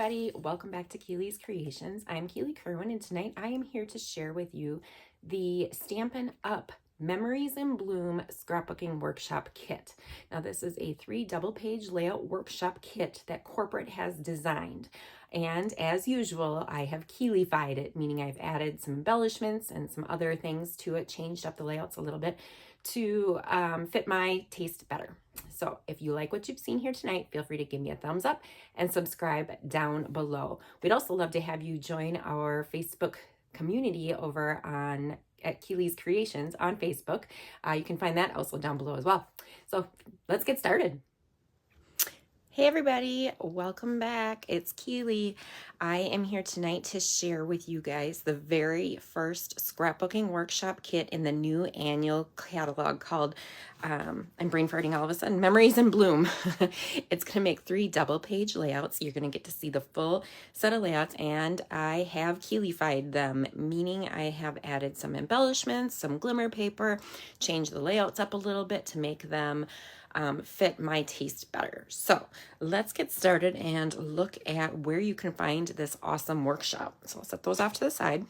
everybody, welcome back to Keely's Creations. I'm Keely Kerwin, and tonight I am here to share with you the Stampin' Up! Memories in Bloom Scrapbooking Workshop Kit. Now this is a 3 double-page layout workshop kit that corporate has designed. And as usual, I have Keelyfied it, meaning I've added some embellishments and some other things to it, changed up the layouts a little bit to fit my taste better. So if you like what you've seen here tonight, feel free to give me a thumbs up and subscribe down below. We'd also love to have you join our Facebook community over at Keely's Creations on Facebook. You can find that also down below as well. So let's get started. Hey everybody, welcome back. It's Keely. I am here tonight to share with you guys the very first scrapbooking workshop kit in the new annual catalog called, I'm brain farting all of a sudden, Memories in Bloom. It's going to make 3 double-page layouts. You're going to get to see the full set of layouts, and I have Keelyfied them, meaning I have added some embellishments, some glimmer paper, changed the layouts up a little bit to make them fit my taste better. So let's get started and look at where you can find this awesome workshop. So I'll set those off to the side.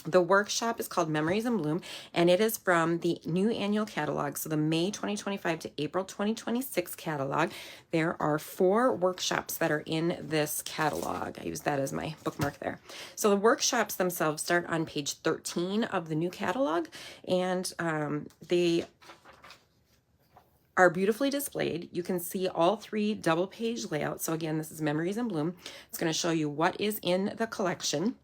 The workshop is called Memories in Bloom, and it is from the new annual catalog. So the May 2025 to April 2026 catalog. There are 4 workshops that are in this catalog. I use that as my bookmark there. So the workshops themselves start on page 13 of the new catalog, and they are beautifully displayed. You can see all 3 double-page layouts. So again, this is Memories in Bloom. It's going to show you what is in the collection.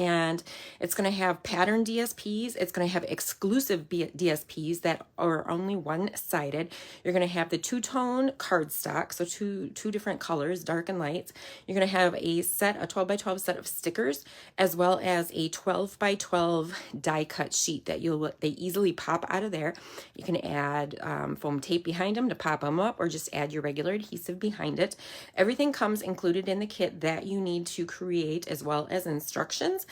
And it's going to have pattern DSPs. It's going to have exclusive DSPs that are only one-sided. You're going to have the 2-tone cardstock, so two different colors, dark and light. You're going to have a 12 by 12 set of stickers, as well as a 12 by 12 die cut sheet that they easily pop out of there. You can add foam tape behind them to pop them up, or just add your regular adhesive behind it. Everything comes included in the kit that you need to create, as well as instructions,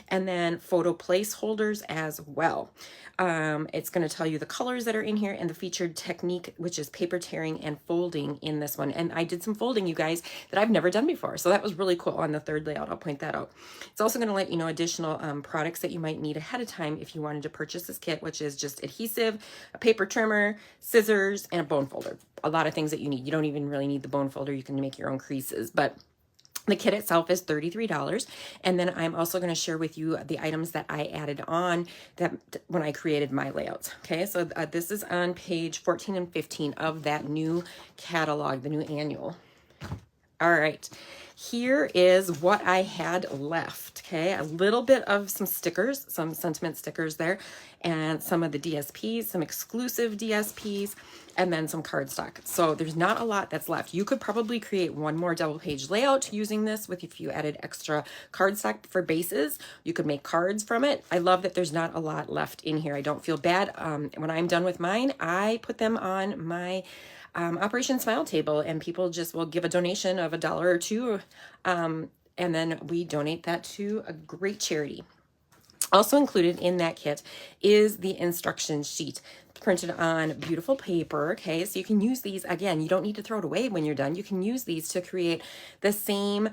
and then photo placeholders as well. It's going to tell you the colors that are in here and the featured technique, which is paper tearing and folding in this one. And I did some folding, you guys, that I've never done before. So that was really cool on the 3rd layout. I'll point that out. It's also going to let you know additional products that you might need ahead of time if you wanted to purchase this kit, which is just adhesive, a paper trimmer, scissors, and a bone folder. A lot of things that you need. You don't even really need the bone folder. You can make your own creases, but the kit itself is $33, and then I'm also going to share with you the items that I added on that when I created my layouts. Okay, so this is on page 14 and 15 of that new catalog, the new annual. All right, here is what I had left. Okay, a little bit of some stickers, some sentiment stickers there, and some of the DSPs, some exclusive DSPs, and then some cardstock. So there's not a lot that's left. You could probably create one more double-page layout using this if you added extra cardstock for bases. You could make cards from it. I love that there's not a lot left in here. I don't feel bad. When I'm done with mine, I put them on my Operation Smile table, and people just will give a donation of $1 or $2, and then we donate that to a great charity. Also included in that kit is the instruction sheet printed on beautiful paper. Okay, so you can use these. Again, you don't need to throw it away when you're done. You can use these to create the same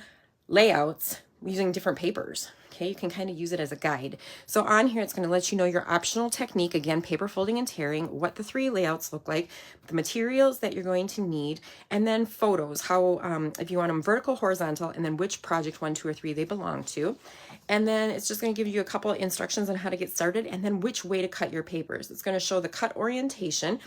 layouts using different papers. Okay, you can kind of use it as a guide. So on here, it's going to let you know your optional technique, again, paper folding and tearing, what the 3 layouts look like, the materials that you're going to need, and then photos, how, if you want them vertical, horizontal, and then which project 1, 2, or 3 they belong to. And then it's just going to give you a couple of instructions on how to get started, and then which way to cut your papers. It's going to show the cut orientation.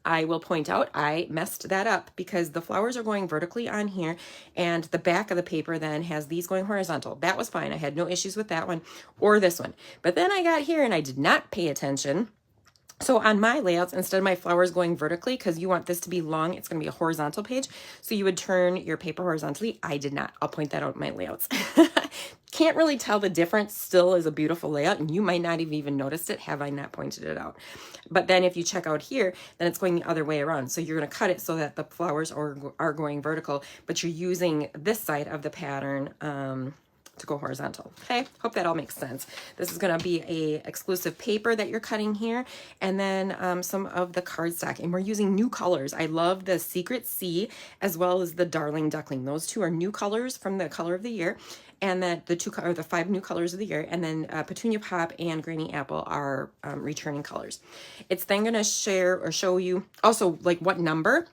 I will point out I messed that up because the flowers are going vertically on here, and the back of the paper then has these going horizontal. That was fine. I had no issues with that one or this one. But then I got here and I did not pay attention. So on my layouts, instead of my flowers going vertically, because you want this to be long, it's going to be a horizontal page. So you would turn your paper horizontally. I did not. I'll point that out in my layouts. Can't really tell the difference. Still is a beautiful layout, and you might not have even noticed it have I not pointed it out. But then if you check out here, then it's going the other way around. So you're going to cut it so that the flowers are going vertical, but you're using this side of the pattern to go horizontal. Okay, hope that all makes sense. This is going to be a exclusive paper that you're cutting here, and then some of the cardstock, and we're using new colors. I love the Secret Sea as well as the Darling Duckling. Those two are new colors from the color of the year, and that the 5 new colors of the year, and then Petunia Pop and Granny Apple are returning colors. It's then going to show you also like what number,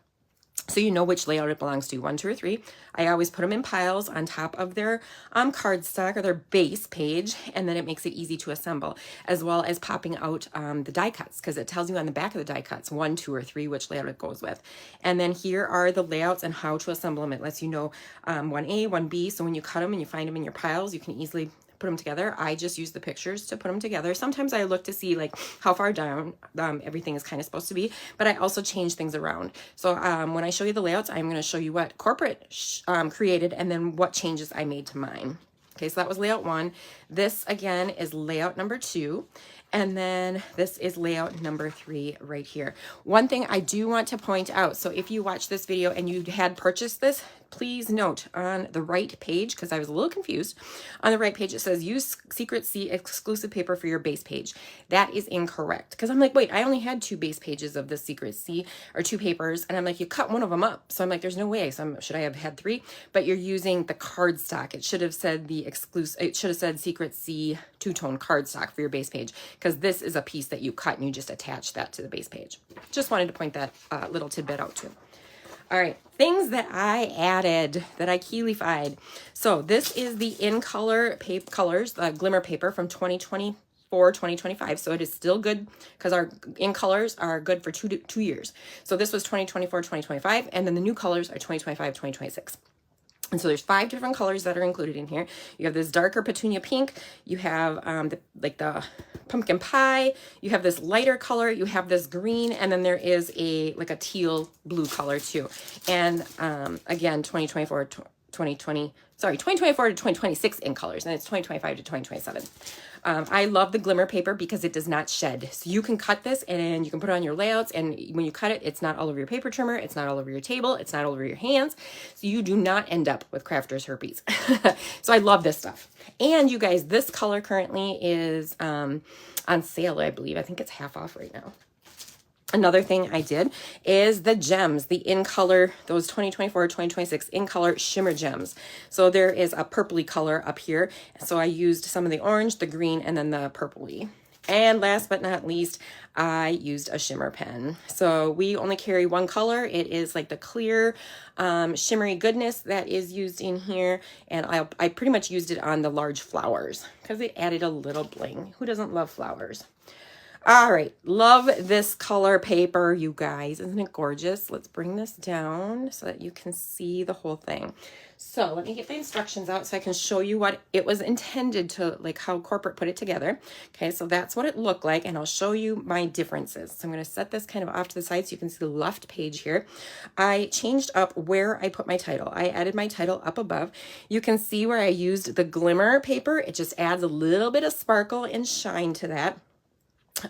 so you know which layout it belongs to, 1, 2, or 3. I always put them in piles on top of their cardstock or their base page, and then it makes it easy to assemble, as well as popping out the die cuts, because it tells you on the back of the die cuts 1, 2, or 3 which layout it goes with. And then here are the layouts and how to assemble them. It lets you know 1A, 1B, so when you cut them and you find them in your piles, you can easily put them together. I just use the pictures to put them together. Sometimes I look to see like how far down everything is kind of supposed to be, but I also change things around. So when I show you the layouts, I'm going to show you what corporate created and then what changes I made to mine. Okay, so that was layout 1. This again is layout number 2. And then this is layout number 3 right here. One thing I do want to point out, so if you watch this video and you had purchased this, please note on the right page, because I was a little confused, on the right page it says use Secret Sea exclusive paper for your base page. That is incorrect, because I'm like, wait, I only had 2 base pages of the Secret Sea, or 2 papers, and I'm like, you cut one of them up. So I'm like, there's no way. So should I have had 3? But you're using the cardstock. It should have said it should have said Secret Sea 2-tone cardstock for your base page, because this is a piece that you cut and you just attach that to the base page. Just wanted to point that little tidbit out too. All right, things that I added, that I key-leafied. So this is the in color colors, glimmer paper from 2024, 2025. So it is still good because our in colors are good for 2 years. So this was 2024, 2025, and then the new colors are 2025, 2026. And so there's 5 different colors that are included in here. You have this darker petunia pink, you have the pumpkin pie, you have this lighter color, you have this green, and then there is a teal blue color too. And again, 2024 to 2026 in colors, and it's 2025 to 2027. I love the glimmer paper because it does not shed. So you can cut this and you can put it on your layouts, and when you cut it, it's not all over your paper trimmer, it's not all over your table, it's not all over your hands. So you do not end up with crafter's herpes. So I love this stuff. And you guys, this color currently is on sale, I believe. I think it's half off right now. Another thing I did is the gems, the in color, those 2024, 2026 in color shimmer gems. So there is a purpley color up here. So I used some of the orange, the green, and then the purpley. And last but not least, I used a shimmer pen. So we only carry one color. It is like the clear shimmery goodness that is used in here. And I pretty much used it on the large flowers because it added a little bling. Who doesn't love flowers? All right, love this color paper, you guys. Isn't it gorgeous? Let's bring this down so that you can see the whole thing. So let me get the instructions out so I can show you what it was intended to, like how corporate put it together. Okay, so that's what it looked like, and I'll show you my differences. So I'm going to set this kind of off to the side so you can see the left page here. I changed up where I put my title. I added my title up above. You can see where I used the glimmer paper. It just adds a little bit of sparkle and shine to that.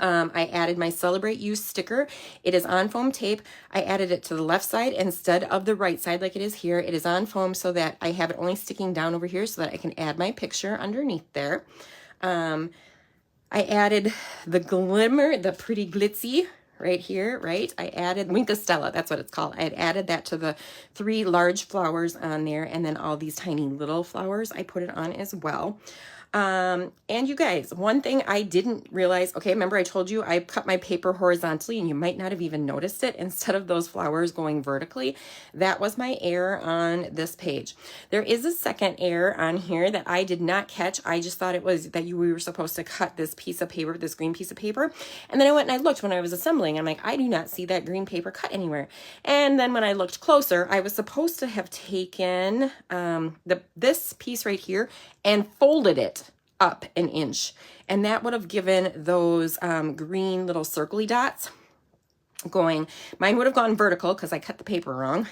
I added my Celebrate You sticker. It is on foam tape. I added it to the left side instead of the right side like it is here. It is on foam so that I have it only sticking down over here so that I can add my picture underneath there. I added the glimmer, the pretty glitzy right here, right? I added Wink of Stella, that's what it's called. I had added that to the 3 large flowers on there, and then all these tiny little flowers I put it on as well. And you guys, one thing I didn't realize, okay, remember I told you I cut my paper horizontally and you might not have even noticed it instead of those flowers going vertically. That was my error on this page. There is a second error on here that I did not catch. I just thought it was that we were supposed to cut this piece of paper, this green piece of paper. And then I went and I looked when I was assembling. I'm like, I do not see that green paper cut anywhere. And then when I looked closer, I was supposed to have taken this piece right here and folded it up an inch, and that would have given those green little circly dots going. Mine would have gone vertical because I cut the paper wrong.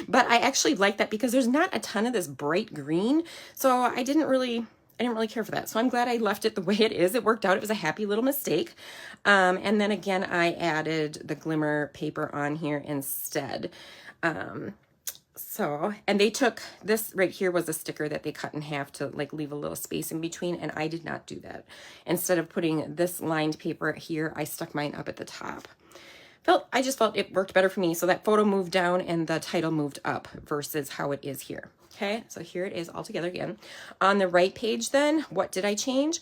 But I actually like that because there's not a ton of this bright green, so I didn't really care for that. So I'm glad I left it the way it is. It worked out. It was a happy little mistake. And then again, I added the glimmer paper on here instead. So, and they took, this right here was a sticker that they cut in half to like leave a little space in between, and I did not do that. Instead of putting this lined paper here, I stuck mine up at the top. I just felt it worked better for me. So that photo moved down and the title moved up versus how it is here. Okay, so here it is all together again. On the right page then, what did I change?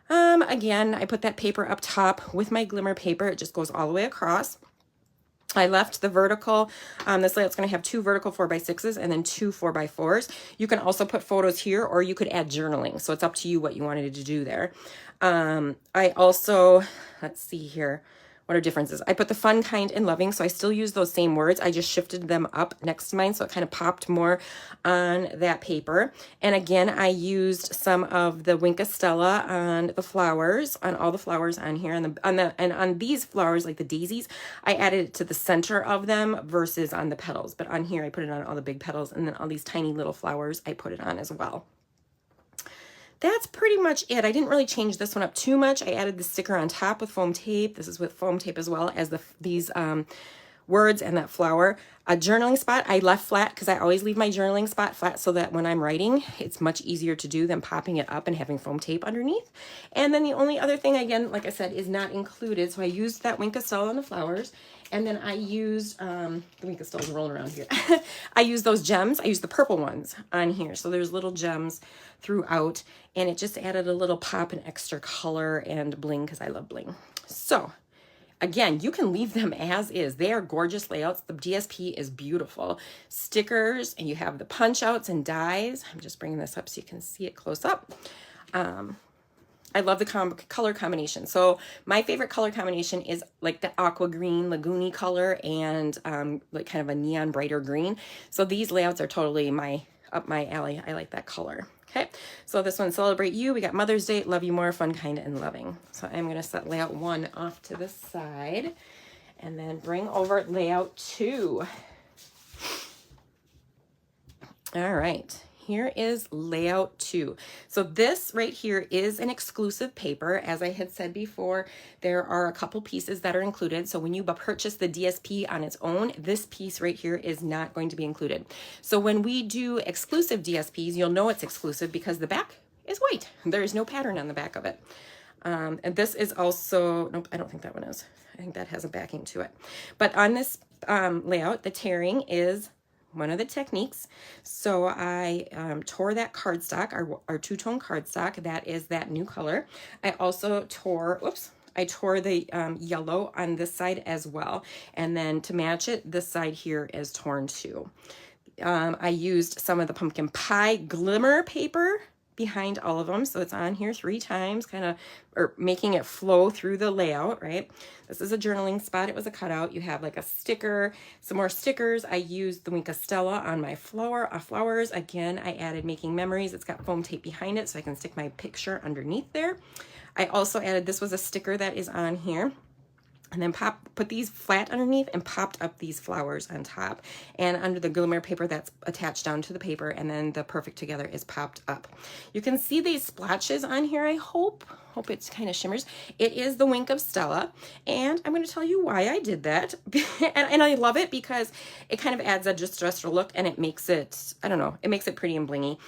Again, I put that paper up top with my glimmer paper. It just goes all the way across. I left the vertical, this layout's going to have 2 vertical 4x6s and then 2 4x4s. You can also put photos here, or you could add journaling. So it's up to you what you wanted to do there. I also, let's see here. What are differences? I put the fun, kind, and loving, so I still use those same words. I just shifted them up next to mine, so it kind of popped more on that paper. And again, I used some of the Wink of Stella on the flowers, on all the flowers on here, and on these flowers, like the daisies, I added it to the center of them versus on the petals. But on here, I put it on all the big petals, and then all these tiny little flowers, I put it on as well. That's pretty much it. I didn't really change this one up too much. I added the sticker on top with foam tape. This is with foam tape as well as these words and that flower. A journaling spot I left flat because I always leave my journaling spot flat so that when I'm writing, it's much easier to do than popping it up and having foam tape underneath. And then the only other thing, again, like I said, is not included. So I used that Wink of Stella on the flowers. And then I used, the Wink of Stella's rolling around here. I used those gems. I used the purple ones on here. So there's little gems throughout. And it just added a little pop and extra color and bling because I love bling. So again, you can leave them as is. They are gorgeous layouts. The DSP is beautiful. Stickers, and you have the punch outs and dies. I'm just bringing this up so you can see it close up. I love the color combination. So my favorite color combination is like the aqua green, lagoony color, and like kind of a neon brighter green. So these layouts are totally up my alley. I like that color. Okay, so this one, Celebrate You. We got Mother's Day, Love You More, Fun, Kind, and Loving. So I'm going to set layout 1 off to the side and then bring over layout 2. All right. Here is layout 2. So this right here is an exclusive paper. As I had said before, there are a couple pieces that are included. So when you purchase the DSP on its own, this piece right here is not going to be included. So when we do exclusive DSPs, you'll know it's exclusive because the back is white. There is no pattern on the back of it. And this is also, nope, I don't think that one is. I think that has a backing to it. But on this layout, the tearing is one of the techniques. So I tore that cardstock, our two-tone cardstock. That is that new color. I also tore, I tore the yellow on this side as well. And then to match it, this side here is torn too. I used some of the pumpkin pie glimmer paper behind all of them. So it's on here 3 times, kind of, or making it flow through the layout, right? This is a journaling spot. It was a cutout. You have like a sticker, some more stickers. I used the Wink of Stella on my flowers. Again, I added Making Memories. It's got foam tape behind it so I can stick my picture underneath there. I also added, this was a sticker that is on here. And then put these flat underneath and popped up these flowers on top. And under the glimmer paper that's attached down to the paper, and then the Perfect Together is popped up. You can see these splotches on here, I hope it kind of shimmers. It is the Wink of Stella, and I'm going to tell you why I did that. and I love it because it kind of adds a distressed look, and it makes it, I don't know, it makes it pretty and blingy.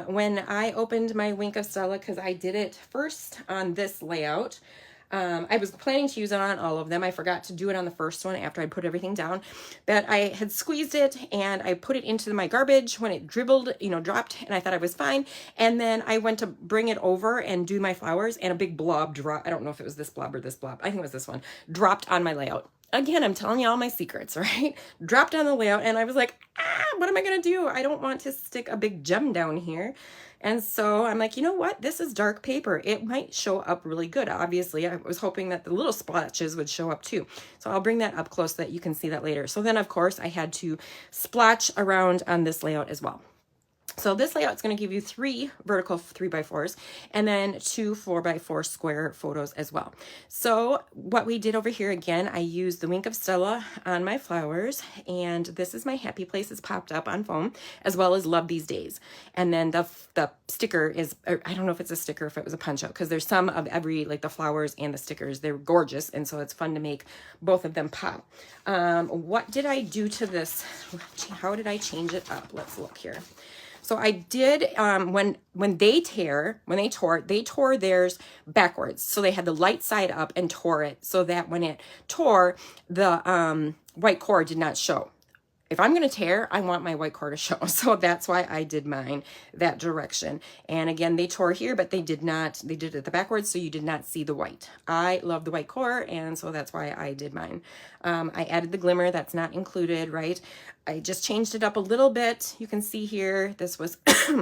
When I opened my Wink of Stella, because I did it first on this layout, I was planning to use it on all of them. I forgot to do it on the first one after I put everything down, but I had squeezed it and I put it into my garbage when it dribbled, dropped, and I thought I was fine. And then I went to bring it over and do my flowers, and a big blob dropped. I don't know if it was this blob or this blob. I think it was this one. Dropped on my layout. Again, I'm telling you all my secrets, right? Dropped on the layout, and I was like, what am I going to do? I don't want to stick a big gem down here. And so I'm like, you know what? This is dark paper. It might show up really good. Obviously, I was hoping that the little splotches would show up too. So I'll bring that up close so that you can see that later. So then, of course, I had to splotch around on this layout as well. So this layout is going to give you 3 vertical 3x4s and then 2 4x4 square photos as well. So what we did over here, again, I used the Wink of Stella on my flowers, and this is my happy place. It's popped up on foam, as well as Love These Days. And then the sticker is, I don't know if it's a sticker, if it was a punch out, because there's some of every, like the flowers and the stickers. They're gorgeous, and so it's fun to make both of them pop. What did I do to this? How did I change it up? Let's look here. So I did, when they tore theirs backwards. So they had the light side up and tore it so that when it tore, the white core did not show. If I'm going to tear, I want my white core to show. So that's why I did mine that direction. And again, they tore here, but they did it the backwards, so you did not see the white. I love the white core, and so that's why I did mine. I added the glimmer. That's not included, right? I just changed it up a little bit. You can see here, this was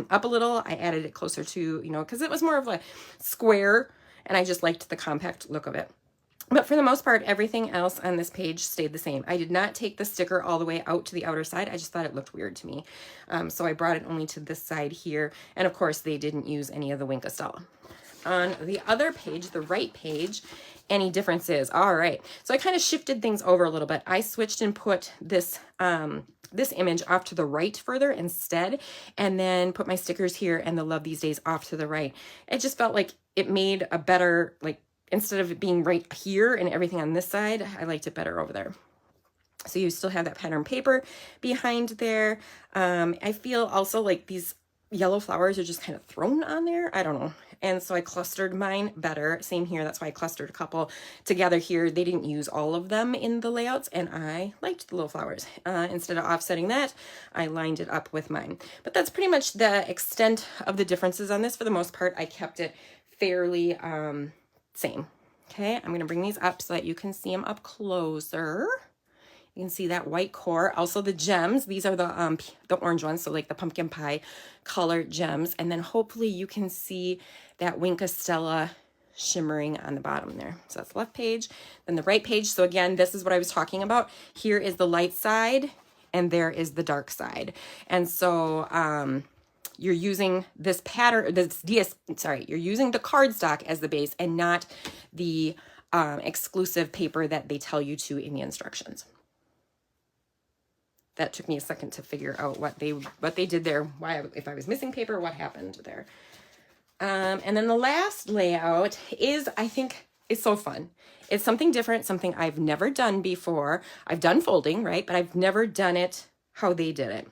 up a little. I added it closer to, because it was more of a square, and I just liked the compact look of it. But for the most part, everything else on this page stayed the same. I did not take the sticker all the way out to the outer side. I just thought it looked weird to me. So I brought it only to this side here. And of course, they didn't use any of the Wink of Stella. On the other page, the right page, any differences? All right. So I kind of shifted things over a little bit. I switched and put this this image off to the right further instead, and then put my stickers here and the Love These Days off to the right. It just felt like it made a better, like, instead of it being right here and everything on this side, I liked it better over there. So you still have that pattern paper behind there. I feel also like these yellow flowers are just kind of thrown on there. I don't know. And so I clustered mine better. Same here. That's why I clustered a couple together here. They didn't use all of them in the layouts, and I liked the little flowers. Instead of offsetting that, I lined it up with mine. But that's pretty much the extent of the differences on this. For the most part, I kept it fairly same. Okay, I'm going to bring these up so that you can see them up closer. You can see that white core. Also the gems, these are the orange ones, so like the pumpkin pie colored gems. And then hopefully you can see that Wink of Stella shimmering on the bottom there. So that's the left page. Then the right page. So again, this is what I was talking about. Here is the light side and there is the dark side. And so you're using this pattern, you're using the cardstock as the base and not the exclusive paper that they tell you to in the instructions. That took me a second to figure out what they did there, why, if I was missing paper, what happened there. And then the last layout is, I think, is so fun. It's something different, something I've never done before. I've done folding, right? But I've never done it how they did it.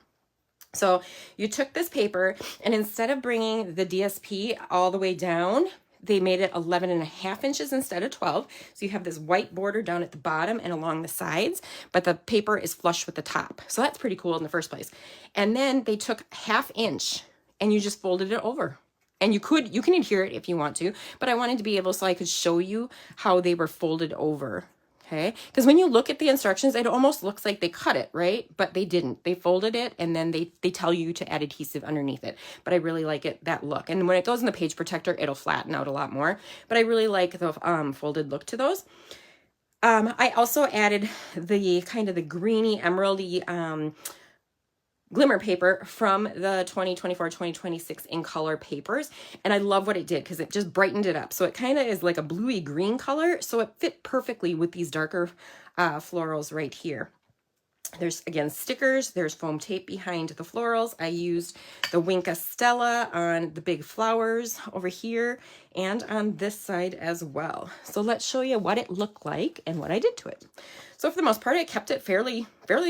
So you took this paper, and instead of bringing the DSP all the way down, they made it 11.5 inches instead of 12. So you have this white border down at the bottom and along the sides, but the paper is flush with the top. So that's pretty cool in the first place. And then they took 1/2 inch and you just folded it over. And you can adhere it if you want to, but I wanted to be able so I could show you how they were folded over. Okay, because when you look at the instructions, it almost looks like they cut it, right? But they didn't. They folded it, and then they tell you to add adhesive underneath it. But I really like that look. And when it goes in the page protector, it'll flatten out a lot more. But I really like the folded look to those. I also added the kind of the greeny, emeraldy glimmer paper from the 2024-2026 in color papers, and I love what it did because it just brightened it up. So it kind of is like a bluey green color, so it fit perfectly with these darker florals right here. There's, again, stickers. There's foam tape behind the florals. I used the Wink of Stella on the big flowers over here and on this side as well. So let's show you what it looked like and what I did to it. So for the most part, I kept it fairly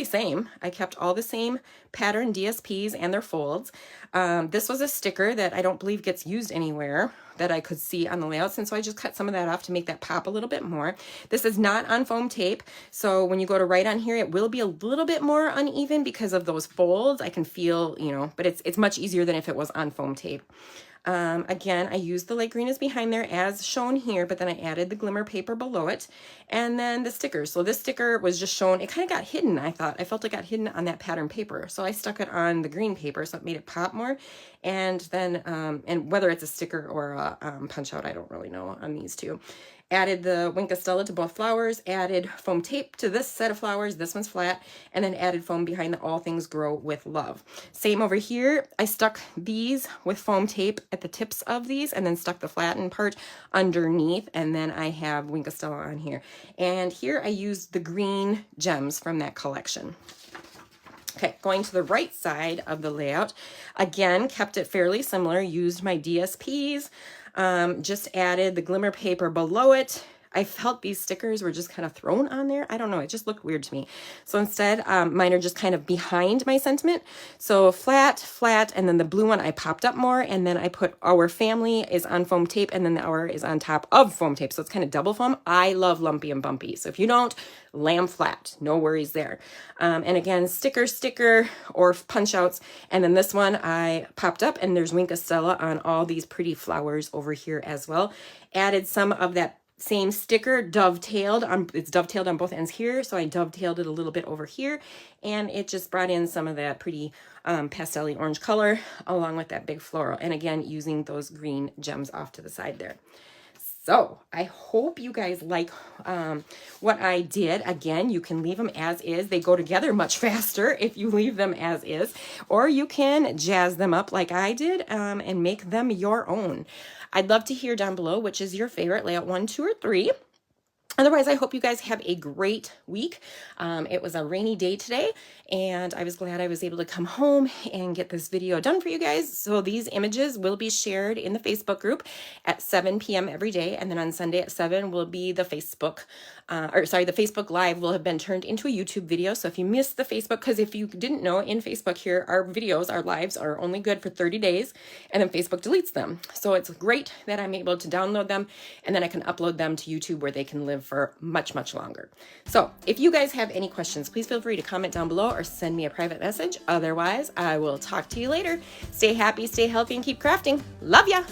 same. I kept all the same pattern DSPs and their folds. This was a sticker that I don't believe gets used anywhere that I could see on the layouts, and so I just cut some of that off to make that pop a little bit more. This is not on foam tape, so when you go to write on here, it will be a little bit more uneven because of those folds. I can feel, but it's much easier than if it was on foam tape. Again, I used the light green is behind there as shown here, but then I added the glimmer paper below it, and then the stickers. So this sticker was just shown, it kind of got hidden, I felt it got hidden on that pattern paper. So I stuck it on the green paper, so it made it pop more. And then, and whether it's a sticker or a punch out, I don't really know on these two. Added the Wink of Stella to both flowers, added foam tape to this set of flowers, this one's flat, and then added foam behind the All Things Grow with Love. Same over here, I stuck these with foam tape at the tips of these and then stuck the flattened part underneath, and then I have Wink of Stella on here. And here I used the green gems from that collection. Okay, going to the right side of the layout, again, kept it fairly similar, used my DSPs, just added the glimmer paper below it. I felt these stickers were just kind of thrown on there. I don't know, it just looked weird to me. So instead, mine are just kind of behind my sentiment. So flat, flat, and then the blue one I popped up more, and then I put Our Family is on foam tape, and then the Our is on top of foam tape. So it's kind of double foam. I love lumpy and bumpy. So if you don't, lamb flat, no worries there. And again, sticker, or punch outs. And then this one I popped up, and there's Wink of Stella on all these pretty flowers over here as well. Added some of that same sticker dovetailed on, it's dovetailed on both ends here, so I dovetailed it a little bit over here, and it just brought in some of that pretty pastel-y orange color along with that big floral, and again using those green gems off to the side there. So I hope you guys like what I did. Again, you can leave them as is. They go together much faster if you leave them as is, or you can jazz them up like I did and make them your own. I'd love to hear down below which is your favorite layout, 1, 2, or 3. Otherwise, I hope you guys have a great week. It was a rainy day today, and I was glad I was able to come home and get this video done for you guys. So these images will be shared in the Facebook group at 7 p.m. every day, and then on Sunday at 7 will be the Facebook, the Facebook Live will have been turned into a YouTube video. So if you missed the Facebook, because if you didn't know, in Facebook here, our videos, our lives are only good for 30 days, and then Facebook deletes them. So it's great that I'm able to download them, and then I can upload them to YouTube where they can live for much, much longer. So if you guys have any questions, please feel free to comment down below or send me a private message. Otherwise, I will talk to you later. Stay happy, stay healthy, and keep crafting. Love ya!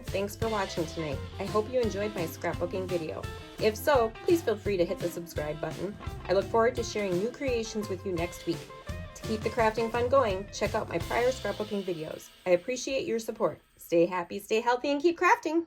Thanks for watching tonight. I hope you enjoyed my scrapbooking video. If so, please feel free to hit the subscribe button. I look forward to sharing new creations with you next week. To keep the crafting fun going, check out my prior scrapbooking videos. I appreciate your support. Stay happy, stay healthy, and keep crafting!